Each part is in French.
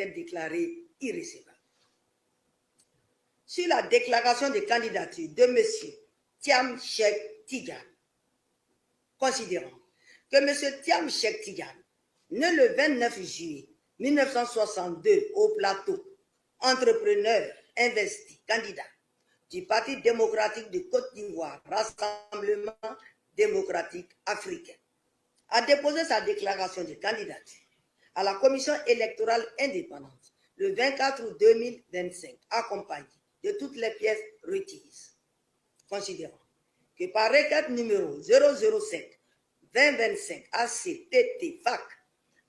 être déclarés irrécevables. Sur la déclaration de candidature de M. Thiam Cheikh Tidiane, considérant que M. Thiam Cheikh Tidiane, né le 29 juillet 1962 au Plateau, entrepreneur, investi, candidat du Parti démocratique de Côte d'Ivoire, Rassemblement démocratique africain, a déposé sa déclaration de candidature à la Commission électorale indépendante le 24 août 2025, accompagné de toutes les pièces requises. Considérant que par requête numéro 007-2025 ACTT FAC,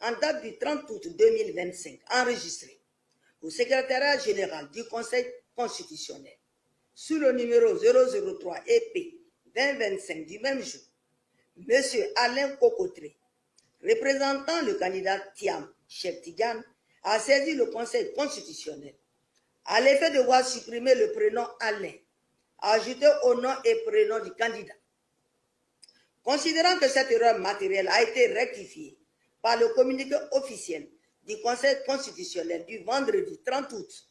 en date du 30 août 2025, enregistré au secrétariat général du Conseil constitutionnel, sous le numéro 003 EP 2025 du même jour, M. Alain Cocotré, représentant le candidat Thiam Cheikh Tidiane, a saisi le Conseil constitutionnel à l'effet de voir supprimer le prénom Alain, ajouté au nom et prénom du candidat. Considérant que cette erreur matérielle a été rectifiée par le communiqué officiel du Conseil constitutionnel du vendredi 30 août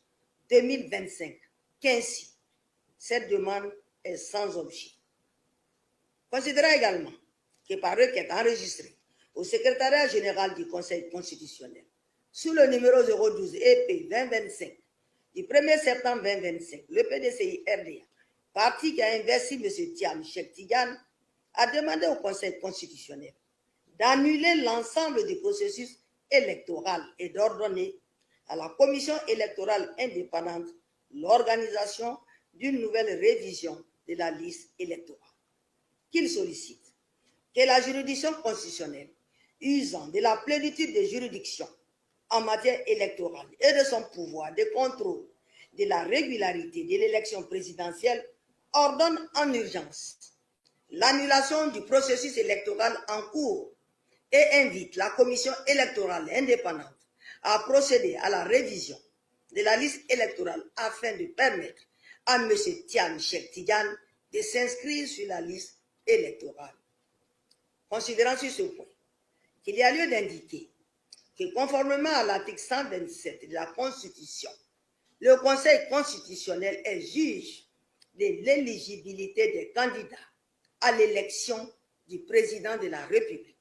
2025, qu'ainsi, cette demande est sans objet. Considérant également que par requête enregistrée au secrétariat général du Conseil constitutionnel, sous le numéro 012 EP 2025 du 1er septembre 2025, le PDCI-RDA, parti qui a investi M. Thiam Cheikh Tidiane, a demandé au Conseil constitutionnel d'annuler l'ensemble du processus électoral et d'ordonner à la Commission électorale indépendante l'organisation d'une nouvelle révision de la liste électorale. Qu'il sollicite que la juridiction constitutionnelle, usant de la plénitude des juridictions en matière électorale et de son pouvoir de contrôle de la régularité de l'élection présidentielle, ordonne en urgence l'annulation du processus électoral en cours et invite la Commission électorale indépendante à procéder à la révision de la liste électorale afin de permettre à M. Thiam Cheikh Tidiane de s'inscrire sur la liste électorale. Considérant sur ce point qu'il y a lieu d'indiquer que conformément à l'article 127 de la Constitution, le Conseil constitutionnel est juge de l'éligibilité des candidats à l'élection du président de la République,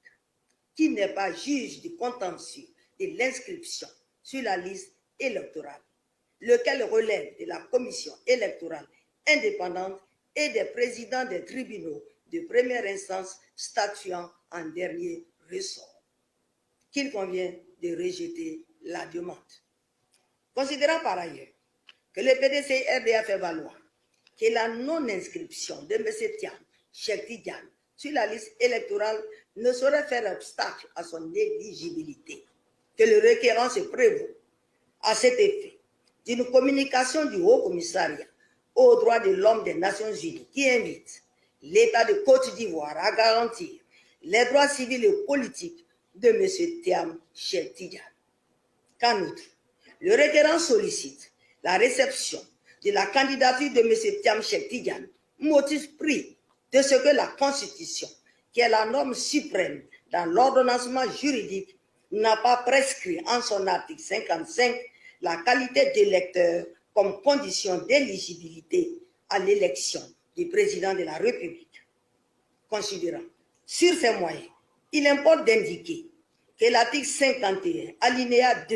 qui n'est pas juge du contentieux de l'inscription sur la liste électorale, lequel relève de la commission électorale indépendante et des présidents des tribunaux de première instance statuant en dernier ressort, qu'il convient de rejeter la demande. Considérant par ailleurs que le PDCI-RDA fait valoir que la non-inscription de M. Thiam Cheikh Tidiane sur la liste électorale ne saurait faire obstacle à son éligibilité, que le requérant se prévaut à cet effet d'une communication du Haut Commissariat aux droits de l'homme des Nations Unies qui invite l'État de Côte d'Ivoire à garantir les droits civils et politiques de M. Thiam Cheikh Tidiane. Qu'en outre, le requérant sollicite la réception de la candidature de M. Thiam Cheikh Tidiane, motif pris de ce que la Constitution, qui est la norme suprême dans l'ordonnancement juridique, n'a pas prescrit en son article 55 la qualité d'électeur comme condition d'éligibilité à l'élection du président de la République. Considérant sur ces moyens, il importe d'indiquer que l'article 51, alinéa 2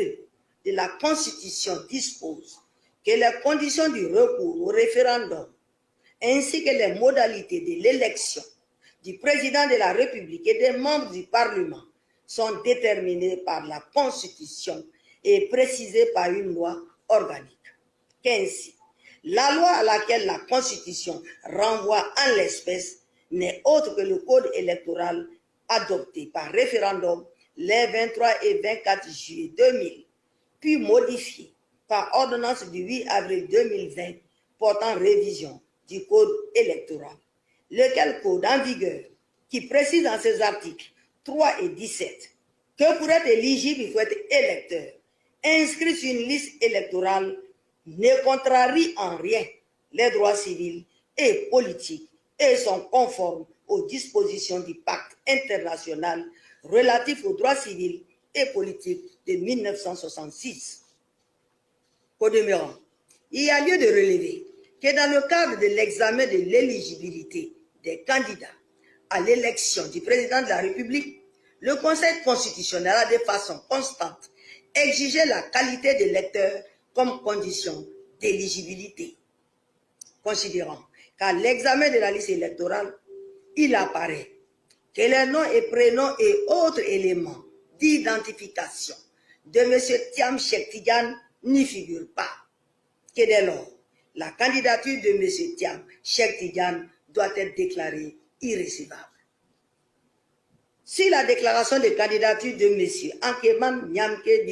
de la Constitution dispose que les conditions du recours au référendum ainsi que les modalités de l'élection du président de la République et des membres du Parlement sont déterminées par la Constitution et précisées par une loi organique. Qu'ainsi, la loi à laquelle la Constitution renvoie en l'espèce n'est autre que le Code électoral adopté par référendum les 23 et 24 juillet 2000, puis modifié par ordonnance du 8 avril 2020 portant révision du Code électoral, lequel code en vigueur, qui précise dans ses articles 3 et 17 que pour être éligible, il faut être électeur, inscrit sur une liste électorale, ne contrarie en rien les droits civils et politiques et sont conformes aux dispositions du pacte international relatif aux droits civils et politiques de 1966. Au demeurant, il y a lieu de relever que dans le cadre de l'examen de l'éligibilité des candidats à l'élection du président de la République, le Conseil constitutionnel a de façon constante exigé la qualité des électeurs comme condition d'éligibilité. Considérant qu'à l'examen de la liste électorale, il apparaît que les noms et prénoms et autres éléments d'identification de M. Thiam Cheikh Tidiane n'y figurent pas. Que dès lors, la candidature de M. Thiam Cheikh Tidiane doit être déclarée irrécevable. Si la déclaration de candidature de M. Ankeman Nyamke